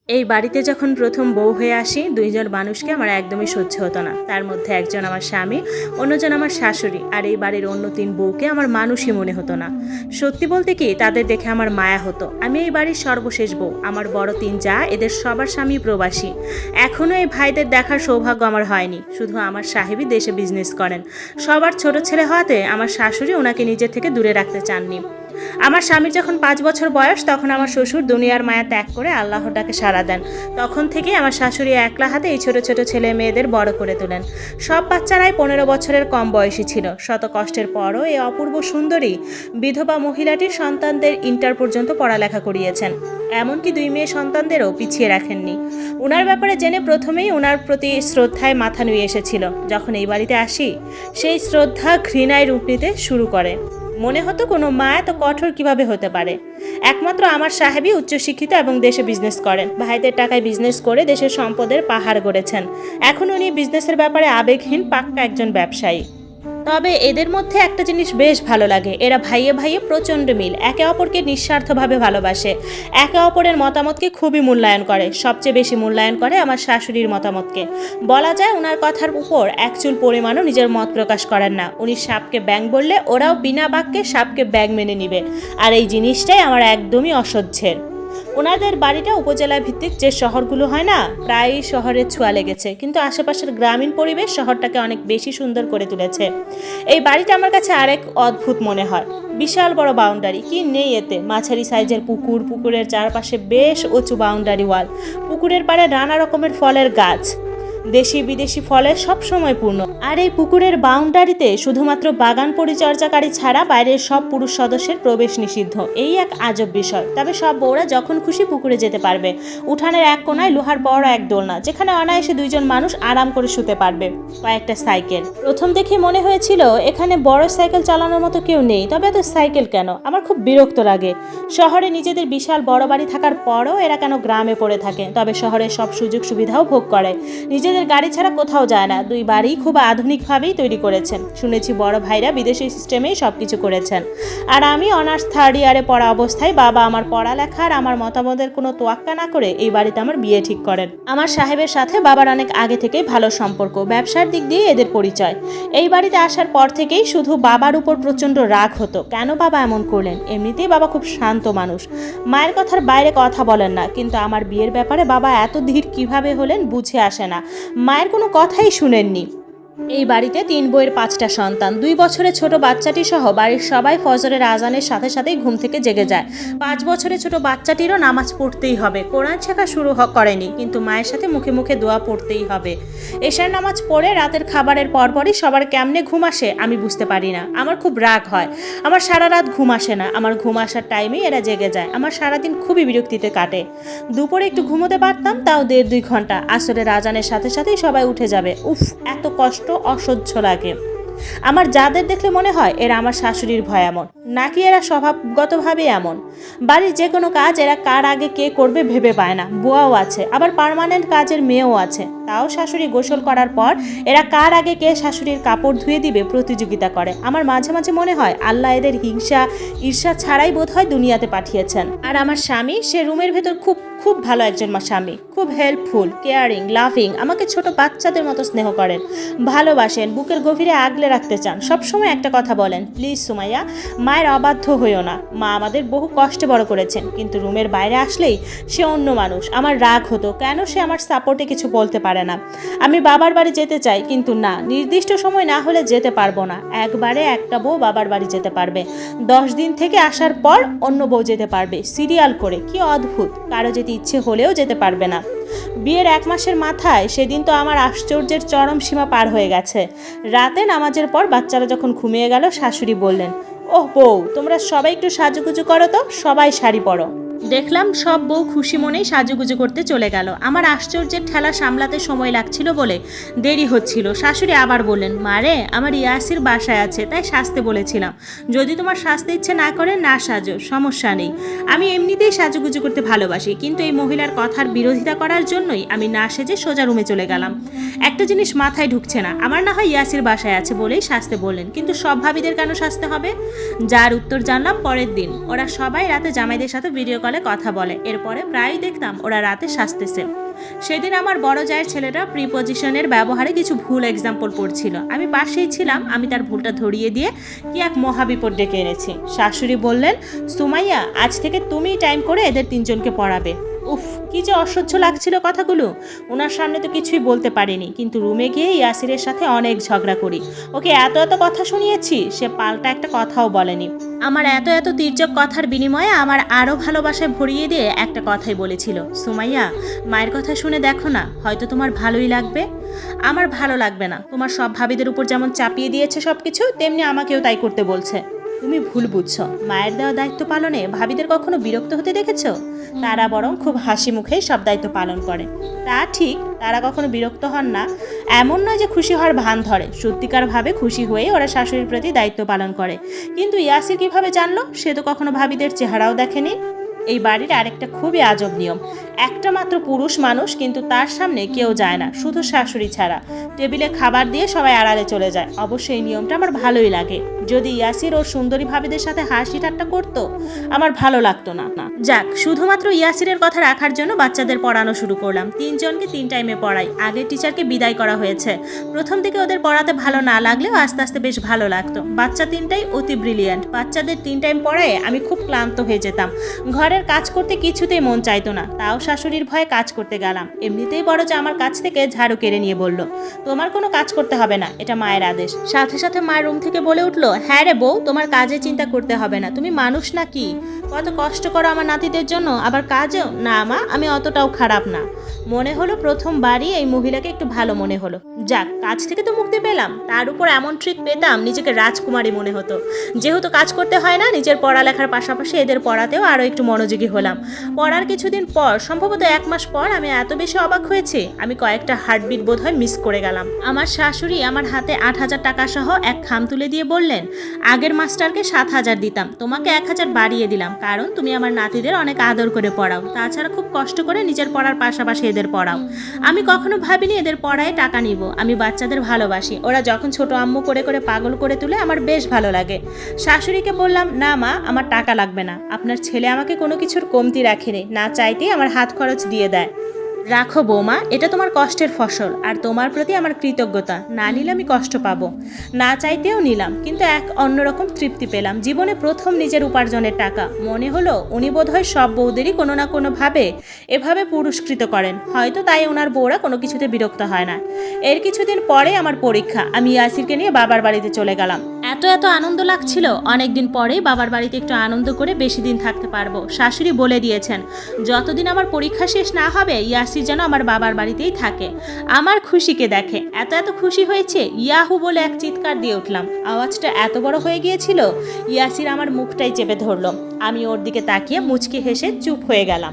এই বাড়িতে যখন প্রথম বউ হয়ে আসি, দুইজন মানুষকে আমার একদমই সহ্য হতো না। তার মধ্যে একজন আমার স্বামী, অন্যজন আমার শাশুড়ি, আর এই বাড়ির অন্য 3 বউকে আমার মানুষই মনে হতো না। সত্যি বলতে কি, তাদের দেখে আমার মায়া হতো। আমি এই বাড়ির সর্বশেষ বউ। আমার বড় 3 জা, এদের সবার স্বামী প্রবাসী। এখনও এই ভাইদের দেখার সৌভাগ্য আমার হয়নি। শুধু আমার সাহেবই দেশে বিজনেস করেন। সবার ছোট ছেলে হওয়াতে আমার শাশুড়ি ওনাকে নিজের থেকে দূরে রাখতে চাননি। আমার স্বামীর যখন 5 বছর বয়স, তখন আমার শ্বশুর দুনিয়ার মায়া ত্যাগ করে আল্লাহর ডাকে সাড়া দেন। তখন থেকেই আমার শাশুড়ি একলা হাতে এই ছোট ছোট ছেলে মেয়েদের বড় করে তোলেন। সব বাচ্চারাই 15 বছরের কম বয়সী ছিল। শত কষ্টের পরও এই অপূর্ব সুন্দরী বিধবা মহিলাটির সন্তানদের ইন্টার পর্যন্ত পড়ালেখা করিয়েছেন। এমনকি 2 মেয়ে সন্তানদেরও পিছিয়ে রাখেননি। ওনার ব্যাপারে জেনে প্রথমেই ওনার প্রতি শ্রদ্ধায় মাথা নুয়ে এসেছিল। যখন এই বাড়িতে আসি, সেই শ্রদ্ধা ঘৃণায় রূপ নিতে শুরু করে। মনে হতো কোনো মা এত কঠোর কিভাবে হতে পারে। একমাত্র আমার সাহেবই উচ্চশিক্ষিত এবং দেশে বিজনেস করেন। ভাইদের টাকায় বিজনেস করে দেশের সম্পদের পাহাড় গড়েছেন। এখন উনি বিজনেসের ব্যাপারে আবেগহীন পাক্কা একজন ব্যবসায়ী। তবে এদের মধ্যে একটা জিনিস বেশ ভালো লাগে, এরা ভাইয়ে ভাইয়ে প্রচণ্ড মিল। একে অপরকে নিঃস্বার্থভাবে ভালোবাসে। একে অপরের মতামতকে খুবই মূল্যায়ন করে। সবচেয়ে বেশি মূল্যায়ন করে আমার শাশুড়ির মতামতকে। বলা যায় ওনার কথার উপর এক চুল পরিমাণও নিজের মত প্রকাশ করেন না। উনি সাপকে ব্যাঙ বললে ওরাও বিনা বাক্যে সাপকে ব্যাঙ মেনে নিবে। আর এই জিনিসটাই আমার একদমই অসহ্যের। ওনাদের বাড়িটা উপজেলা ভিত্তিক যে শহরগুলো হয় না, প্রায়ই শহরের ছোঁয়া লেগেছে, কিন্তু আশেপাশের গ্রামীণ পরিবেশ শহরটাকে অনেক বেশি সুন্দর করে তুলেছে। এই বাড়িটা আমার কাছে আরেক অদ্ভুত মনে হয়। বিশাল বড় বাউন্ডারি, কি নেই এতে? মাঝারি সাইজের পুকুর, পুকুরের চারপাশে বেশ উঁচু বাউন্ডারি ওয়াল, পুকুরের পাড়ে নানা রকমের ফলের গাছ, দেশি বিদেশি ফলে সবসময় পূর্ণ। আর এই পুকুরের বাউন্ডারিতে শুধুমাত্র বাগান পরিচর্যাকারী ছাড়া বাইরের সব পুরুষ সদস্যের প্রবেশ নিষিদ্ধ। এই এক আজব বিষয়। তবে সব বউরা যখন খুশি পুকুরে যেতে পারবে। উঠানের এক কোনায় লোহার বড় এক দোলনা, যেখানে অনায়াসে 2 জন মানুষ আরাম করে শুতে পারবে। কয়েকটা সাইকেল। প্রথম দেখে মনে হয়েছিল এখানে বড় সাইকেল চালানোর মতো কেউ নেই। তবে এত সাইকেল কেন? আমার খুব বিরক্ত লাগে। শহরে নিজেদের বিশাল বড় বাড়ি থাকার পরও এরা কেন গ্রামে পড়ে থাকে? তবে শহরের সব সুযোগ সুবিধাও ভোগ করে। নিজেদের গাড়ি ছাড়া কোথাও যায় না। 2 বাড়ি খুব আধুনিকভাবেই তৈরি করেছেন। শুনেছি বড় ভাইরা বিদেশি সিস্টেমেই সবকিছু করেছেন। আর আমি অনার্স 3rd ইয়ারে পড়া অবস্থায় বাবা আমার পড়ালেখা আর আমার মতামতের কোনো তোয়াক্কা না করে এই বাড়িতে আমার বিয়ে ঠিক করেন। আমার সাহেবের সাথে বাবার অনেক আগে থেকেই ভালো সম্পর্ক। ব্যবসার দিক দিয়ে এদের পরিচয়। এই বাড়িতে আসার পর থেকেই শুধু বাবার উপর প্রচণ্ড রাগ হতো। কেন বাবা এমন করলেন? এমনিতেই বাবা খুব শান্ত মানুষ, মায়ের কথার বাইরে কথা বলেন না। কিন্তু আমার বিয়ের ব্যাপারে বাবা এত ধীর কিভাবে হলেন বুঝে আসে না। মায়ের কোনো কথাই শুনেননি। এই বাড়িতে 3 বউয়ের 5টা সন্তান। 2 বছরের ছোট বাচ্চাটি সহ বাড়ির সবাই ফজরের আজানের সাথে সাথেই ঘুম থেকে জেগে যায়। 5 বছরের ছোট বাচ্চাটিরও নামাজ পড়তেই হবে। কোরআন শেখা শুরু করেনি, কিন্তু মায়ের সাথে মুখে মুখে দোয়া পড়তেই হবে। এশার নামাজ পড়ে রাতের খাবারের পরপরই সবার কেমনে ঘুম আসে আমি বুঝতে পারি না। আমার খুব রাগ হয়। আমার সারা রাত ঘুম আসে না। আমার ঘুম আসার টাইমেই এরা জেগে যায়। আমার সারাদিন খুবই বিরক্তিতে কাটে। দুপুরে একটু ঘুমোতে পারতাম, তাও 1.5-2 ঘন্টা। আসরের আজানের সাথে সাথেই সবাই উঠে যাবে। উফ, এত কষ্ট অসহ্য লাগে। আমার যাদের দেখলে মনে হয় এরা আমার শাশুড়ির ভয় এমন, নাকি এরা স্বভাবগতভাবে এমন। বাড়ির যে কোনো কাজ এরা কার আগে কে করবে ভেবে পায় না। বুয়াও আছে, আবার পার্মানেন্ট কাজের মেয়েও আছে। তাও শাশুড়ি গোসল করার পর এরা কার আগে কে শাশুড়ির কাপড় ধুয়ে দিবে প্রতিযোগিতা করে। আমার মাঝে মাঝে মনে হয় আল্লাহ এদের হিংসা ঈর্ষা ছাড়াই বোধহয় দুনিয়াতে পাঠিয়েছেন। আর আমার স্বামী, সে রুমের ভেতর খুব খুব ভালো একজন স্বামী। খুব হেল্পফুল, কেয়ারিং, লাভিং। আমাকে ছোট বাচ্চাদের মতো স্নেহ করেন, ভালোবাসেন, বুকের গভীরে আগলে রাখতে চান। সবসময় একটা কথা বলেন, প্লিজ সুমাইয়া, মায়ের অবাধ্য হইও না। মা আমাদের বহু কষ্টে বড় করেছেন। কিন্তু রুমের বাইরে আসলেই সে অন্য মানুষ। আমার রাগ হতো, কেন সে আমার সাপোর্টে কিছু বলতে পারে না। আমি বাবার বাড়ি যেতে চাই, কিন্তু না, নির্দিষ্ট সময় না হলে যেতে পারবো না। একবারে একটা বউ বাবার বাড়ি যেতে পারবে, 10 দিন থেকে আসার পর অন্য বউ যেতে পারবে, সিরিয়াল করে। কি অদ্ভুত! কারো যেতে ইচ্ছে হলেও যেতে পারবে না। বিয়ের 1 মাসের মাথায় সেদিন তো আমার আশ্চর্যের চরম সীমা পার হয়ে গেছে। রাতে নামাজের পর বাচ্চারা যখন ঘুমিয়ে গেল, শাশুড়ি বললেন, ওহ বউ, তোমরা সবাই একটু সাজুগুজু করো তো, সবাই শাড়ি পরো। দেখলাম সব বউ খুশি মনেই সাজুগুজু করতে চলে গেল। আমার আশ্চর্যের ঠেলা সামলাতে সময় লাগছিল বলে দেরি হচ্ছিল। শাশুড়ি আবার বললেন, মারে, আমার ইয়াসির বাসায় আছে, তাই সাজতে বলেছিলাম। যদি তোমার সাজতে ইচ্ছে না করে না সাজো, সমস্যা নেই। আমি এমনিতেই সাজুগুজু করতে ভালোবাসি, কিন্তু এই মহিলার কথার বিরোধিতা করার জন্যই আমি না সেজে সোজা রুমে চলে গেলাম। একটা জিনিস মাথায় ঢুকছে না, আমার না হয় ইয়াসির বাসায় আছে বলেই সাজতে বললেন, কিন্তু সব ভাবিদের কেন সাজতে হবে? যার উত্তর জানলাম পরের দিন। ওরা সবাই রাতে জামাইদের সাথে ভিডিও কলে বলে কথা বলে। এরপরে প্রায়ই দেখতাম ওরা রাতে সাজতেছে। সেদিন আমার বড় জায়ের ছেলেটা প্রিপজিশনের ব্যবহারে কিছু ভুল এক্সাম্পল পড়ছিল। আমি পাশেই ছিলাম, আমি তার ভুলটা ধরিয়ে দিয়ে কি এক মহাবিপদ ডেকে এনেছি। শাশুড়ি বললেন, সুমাইয়া, আজ থেকে তুমিই টাইম করে এদের তিনজনকে পড়াবে। উফ, কি যে অসহ্য লাগছিল কথাগুলো। ওনার সামনে তো কিছুই বলতে পারিনি, কিন্তু রুমে গিয়ে ইয়াসিরের সাথে অনেক ঝগড়া করি। ওকে এত এত কথা শুনিয়েছি, সে পাল্টা একটা কথাও বলেনি। আমার এত এত তির্যক কথার বিনিময়ে আমার আরও ভালোবাসায় ভরিয়ে দিয়ে একটা কথাই বলেছিল, সুমাইয়া, মায়ের কথা শুনে দেখো না, হয়তো তোমার ভালোই লাগবে। আমার ভালো লাগবে না। তোমার সব ভাবিদের উপর যেমন চাপিয়ে দিয়েছে সব কিছু, তেমনি আমাকেও তাই করতে বলছে। তুমি ভুল বুঝছো। মায়ের দেওয়া দায়িত্ব পালনে ভাবিদের কখনো বিরক্ত হতে দেখেছো? তারা বরং খুব হাসি মুখেই সব দায়িত্ব পালন করে। তা ঠিক, তারা কখনো বিরক্ত হন না, এমন নয় যে খুশি হওয়ার ভান ধরে। সত্যিকারভাবে খুশি হয়ে ওরা শাশুড়ির প্রতি দায়িত্ব পালন করে। কিন্তু ইয়াসির কিভাবে জানলো? সে তো কখনো ভাবিদের চেহারাও দেখেনি। এই বাড়ির আরেকটা খুবই আজব নিয়ম, একটা মাত্র পুরুষ মানুষ, কিন্তু তার সামনে কেউ যায় না, শুধু শাশুড়ি ছাড়া। টেবিলে খাবার দিয়ে সবাই আড়ালে চলে যায়। অবশ্যই এই নিয়মটা আমার ভালোই লাগে। যদি ইয়াসির ওর সুন্দরী ভাবিদের সাথে হাসি ঠাট্টা করতো, আমার ভালো লাগতো না। যাক, শুধুমাত্র ইয়াসিরের কথা রাখার জন্য বাচ্চাদের পড়ানো শুরু করলাম। তিনজনকে 3 টাইমে পড়াই। আগের টিচারকে বিদায় করা হয়েছে। প্রথম দিকে ওদের পড়াতে ভালো না লাগলেও আস্তে আস্তে বেশ ভালো লাগতো। বাচ্চা 3টাই অতি ব্রিলিয়ান্ট। বাচ্চাদের 3 টাইম পড়ায় আমি খুব ক্লান্ত হয়ে যেতাম। ঘরের কাজ করতে কিছুতেই মন চাইতো না, তাও শাশুড়ির ভয়ে কাজ করতে গেলাম। এমনিতেই বড় যে আমার কাছ থেকে ঝাড়ু কেড়ে নিয়ে বলল, তোমার কোনো কাজ করতে হবে না, এটা মায়ের আদেশ। সাথে সাথে মায়ের রুম থেকে বলে উঠলো, হ্যাঁ রে বউ, তোমার কাজে চিন্তা করতে হবে না, তুমি মানুষ নাকি? কত কষ্ট করো আমার নাতিদের জন্য, আবার কাজেও না। মা, আমি অতটাও খারাপ না। মনে হলো প্রথমবারই এই মহিলাকে একটু ভালো মনে হলো। যাক, কাজ থেকে তো মুক্তি পেলাম, তার উপর এমন ট্রিট পেতাম নিজেকে রাজকুমারী মনে হতো। যেহেতু কাজ করতে হয় না, নিজের পড়ালেখার পাশাপাশি এদের পড়াতেও আরও একটু মনোযোগী হলাম। পড়ার কিছুদিন পর, সম্ভবত 1 মাস পর, আমি এত বেশি অবাক হয়েছি, আমি কয়েকটা হার্টবিট বোধহয় মিস করে গেলাম। আমার শাশুড়ি আমার হাতে 8,000 টাকা সহ এক খাম তুলে দিয়ে বললেন, আগের মাস্টারকে 7,000 দিতাম, তোমাকে 1,000 বাড়িয়ে দিলাম, কারণ তুমি আমার নাতিদের অনেক আদর করে পড়াও, তাছাড়া খুব কষ্ট করে নিজের পড়ার পাশাপাশি এদের পড়াও। আমি কখনো ভাবিনি এদের পড়ায় টাকা নিব। আমি বাচ্চাদের ভালোবাসি। ওরা যখন ছোট আম্মু করে করে পাগল করে তুলে আমার বেশ ভালো লাগে। শাশুড়িকে বললাম, না মা, আমার টাকা লাগবে না। আপনার ছেলে আমাকে কোনো কিছুর কমতি রাখেনি, না চাইতেই আমার হাত খরচ দিয়ে দেয়। রাখো বৌমা, এটা তোমার কষ্টের ফসল, আর তোমার প্রতি আমার কৃতজ্ঞতা। না নিলে আমি কষ্ট পাবো। না চাইতেও নিলাম, কিন্তু এক অন্যরকম তৃপ্তি পেলাম। জীবনে প্রথম নিজের উপার্জনের টাকা। মনে হলো উনি বোধহয় সব বউদেরই কোনো না কোনোভাবে এভাবে পুরস্কৃত করেন, হয়তো তাই ওনার বউরা কোনো কিছুতে বিরক্ত হয় না। এর কিছুদিন পরে আমার পরীক্ষা। আমি ইয়াসিরকে নিয়ে বাবার বাড়িতে চলে গেলাম। এত এত আনন্দ লাগছিল, অনেকদিন পরেই বাবার বাড়িতে একটু আনন্দ করে বেশি দিন থাকতে পারবো। শাশুড়ি বলে দিয়েছেন, যতদিন আমার পরীক্ষা শেষ না হবে ইয়াসির যেন আমার বাবার বাড়িতেই থাকে। আমার খুশিকে দেখে এত এত খুশি হয়েছে, ইয়াহু বলে এক চিৎকার দিয়ে উঠলাম। আওয়াজটা এত বড় হয়ে গিয়েছিল, ইয়াসির আমার মুখটাই চেপে ধরলো। আমি ওর দিকে তাকিয়ে মুচকি হেসে চুপ হয়ে গেলাম।